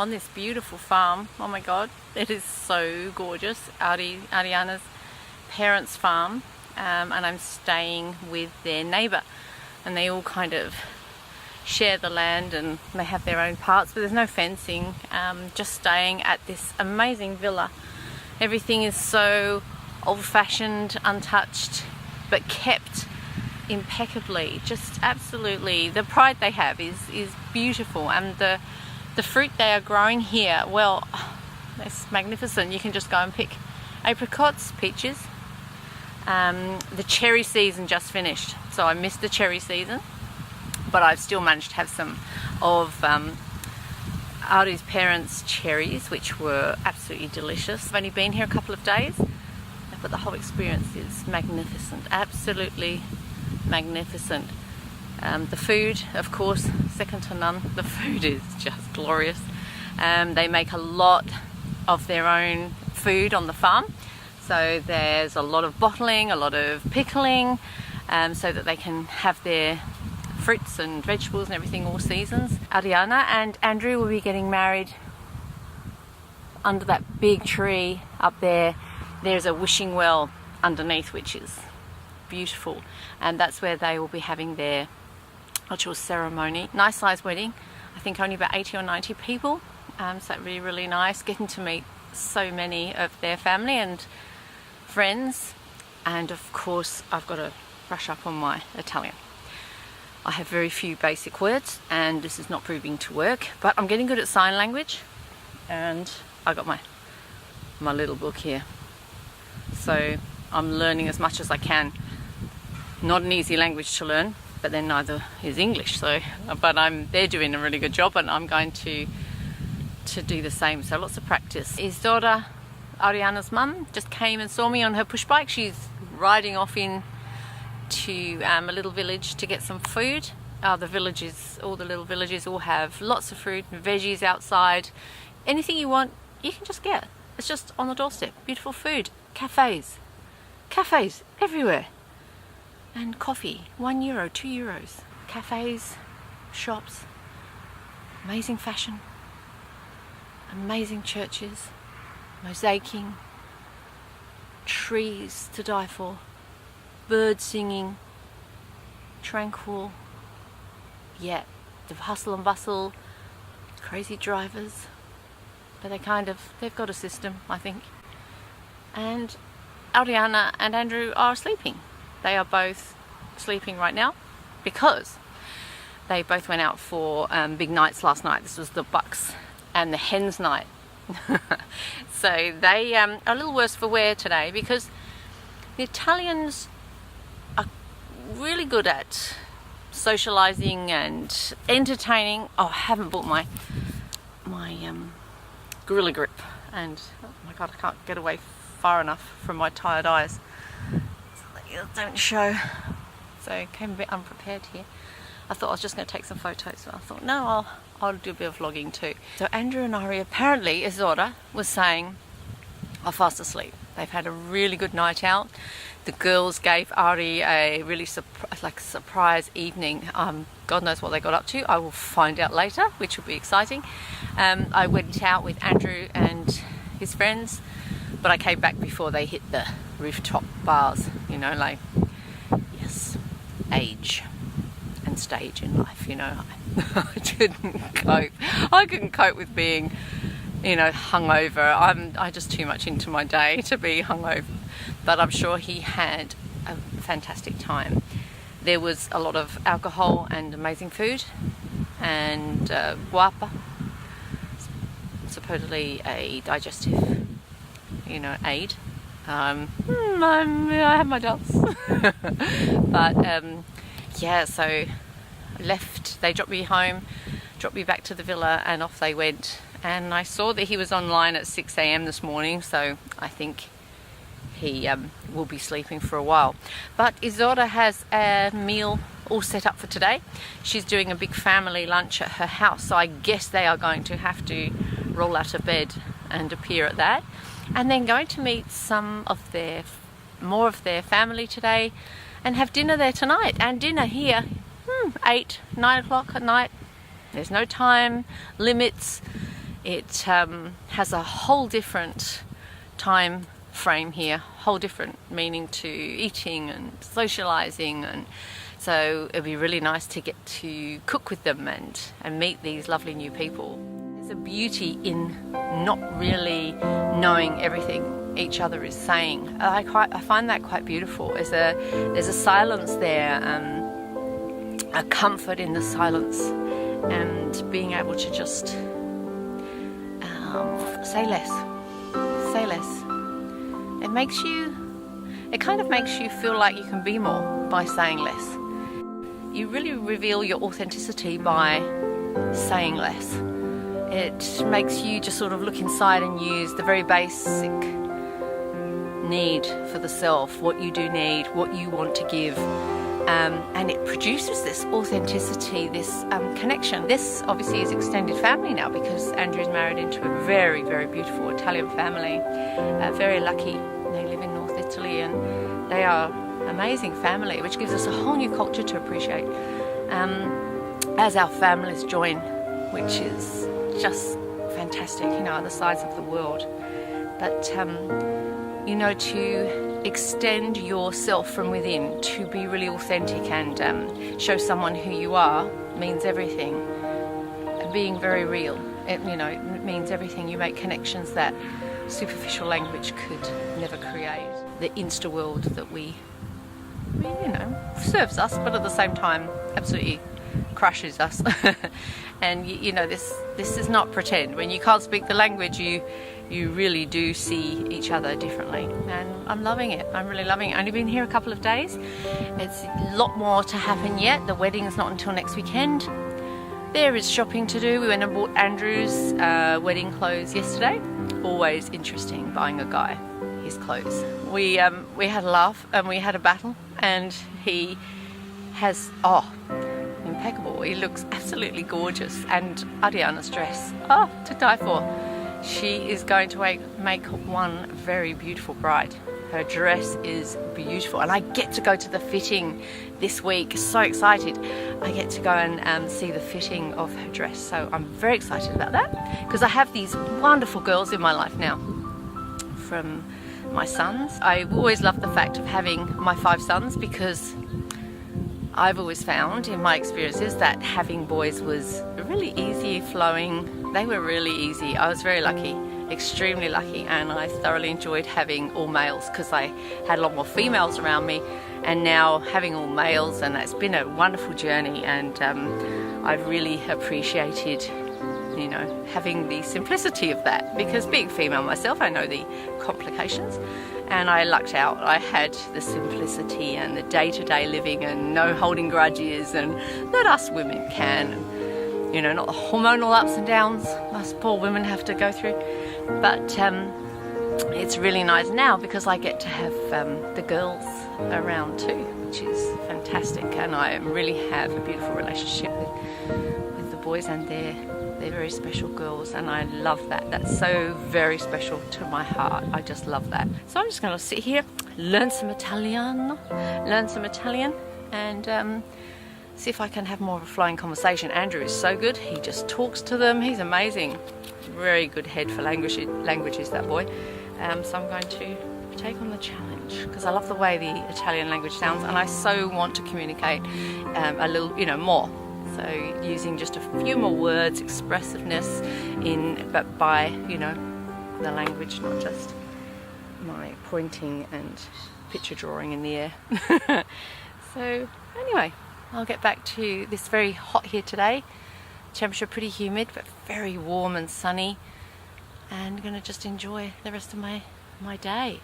on this beautiful farm. Oh my god, it is so gorgeous. Ariana's parents' farm, and I'm staying with their neighbour, and they all kind of share the land and they have their own parts, but there's no fencing. Just staying at this amazing villa. Everything is so old-fashioned, untouched, but kept impeccably. Just absolutely, the pride they have is beautiful, and the fruit they are growing here, well, it's magnificent. You can just go and pick apricots, peaches. The cherry season just finished, so I missed the cherry season, but I've still managed to have some of Ari's parents' cherries, which were absolutely delicious. I've only been here a couple of days, but the whole experience is magnificent, absolutely magnificent. The food, of course, second to none. The food is just glorious. They make a lot of their own food on the farm, so there's a lot of bottling, a lot of pickling, so that they can have their fruits and vegetables and everything all seasons. Ariana and Andrew will be getting married under that big tree up there. There's a wishing well underneath, which is beautiful, and that's where they will be having their actual ceremony. Nice sized wedding, I think only about 80 or 90 people, so that'd be really nice, getting to meet so many of their family and friends. And of course I've got to brush up on my Italian. I have very few basic words, and this is not proving to work, but I'm getting good at sign language, and I got my little book here, so I'm learning as much as I can. Not an easy language to learn, but then neither is English, so but they're doing a really good job, and I'm going to do the same, so lots of practice. Isidora, Ariana's mum, just came and saw me on her push bike. She's riding off in to a little village to get some food. All the little villages all have lots of fruit and veggies outside. Anything you want, you can just get. It's just on the doorstep. Beautiful food. Cafes everywhere. And coffee, €1, €2. Cafes, shops, amazing fashion, amazing churches, mosaicing, trees to die for, birds singing, tranquil, yet the hustle and bustle, crazy drivers, but they've got a system, I think. And Ariana and Andrew are sleeping. They are both sleeping right now because they both went out for big nights last night. This was the Bucks and the Hens night. So they are a little worse for wear today, because the Italians are really good at socializing and entertaining. Oh, I haven't bought my Gorilla Grip, and oh my god, I can't get away far enough from my tired eyes, so they don't show. So I came a bit unprepared here. I thought I was just going to take some photos, but I thought no, I'll do a bit of vlogging too. So Andrew and Ari, apparently Isidora was saying, are fast asleep. They've had a really good night out. The girls gave Ari a really surprise evening. God knows what they got up to. I will find out later, which will be exciting. I went out with Andrew and his friends, but I came back before they hit the rooftop bars. You know, like, yes, age and stage in life, you know. I couldn't cope. I couldn't cope with being, you know, hungover. I just too much into my day to be hungover. But I'm sure he had a fantastic time. There was a lot of alcohol and amazing food, and guapa, supposedly a digestive, you know, aid. I have my doubts. But yeah, so I left. They dropped me home, dropped me back to the villa, and off they went. And I saw that he was online at 6 a.m. this morning, so I think he will be sleeping for a while. But Isidora has a meal all set up for today. She's doing a big family lunch at her house, so I guess they are going to have to roll out of bed and appear at that. And then going to meet more of their family today and have dinner there tonight. And dinner here, 8, 9 o'clock at night. There's no time limits. It has a whole different time frame here, whole different meaning to eating and socializing, and so it'd be really nice to get to cook with them and meet these lovely new people. There's a beauty in not really knowing everything each other is saying. I find that quite beautiful. There's a silence there, a comfort in the silence, and being able to just say less. It kind of makes you feel like you can be more by saying less. You really reveal your authenticity by saying less. It makes you just sort of look inside and use the very basic need for the self, what you do need, what you want to give. And it produces this authenticity, this connection. This obviously is extended family now, because Andrew's married into a very, very beautiful Italian family. Very lucky. They live in North Italy and they are amazing family, which gives us a whole new culture to appreciate as our families join, which is just fantastic, other sides of the world. But to extend yourself from within, to be really authentic and show someone who you are means everything. Being very real, it means everything. You make connections that superficial language could never create. The Insta world that we serves us, but at the same time absolutely crushes us. And this is not pretend. When you can't speak the language, you really do see each other differently, and I'm loving it. I'm really loving it. I've only been here a couple of days. It's a lot more to happen yet. The wedding is not until next weekend. There is shopping to do. We went and bought Andrew's wedding clothes yesterday. Always interesting buying a guy his clothes. We had a laugh and we had a battle, and he has impeccable. He looks absolutely gorgeous, and Ariana's dress, to die for. She is going to make one very beautiful bride. Her dress is beautiful, and I get to go to the fitting this week. So excited. I get to go and see the fitting of her dress, so I'm very excited about that, because I have these wonderful girls in my life now from my sons. I always loved the fact of having my 5 sons, because I've always found in my experiences that having boys was really easy flowing. They were really easy. I was very lucky, extremely lucky, and I thoroughly enjoyed having all males, because I had a lot more females around me, and now having all males, and it's been a wonderful journey, and I've really appreciated having the simplicity of that, because being female myself, I know the complications, and I lucked out. I had the simplicity and the day-to-day living, and no holding grudges, and that us women can, not the hormonal ups and downs us poor women have to go through. But it's really nice now, because I get to have the girls around too, which is fantastic, and I really have a beautiful relationship with the boys, and they're very special girls, and I love that. That's so very special to my heart. I just love that. So I'm just going to sit here, learn some Italian, and see if I can have more of a flowing conversation. Andrew is so good. He just talks to them. He's amazing. Very good head for languages, that boy. So I'm going to take on the challenge, because I love the way the Italian language sounds, and I so want to communicate a little, more. So using just a few more words, expressiveness but by, the language, not just my pointing and picture drawing in the air. So anyway, I'll get back to this. Very hot here today. Temperature pretty humid, but very warm and sunny. And I'm going to just enjoy the rest of my day.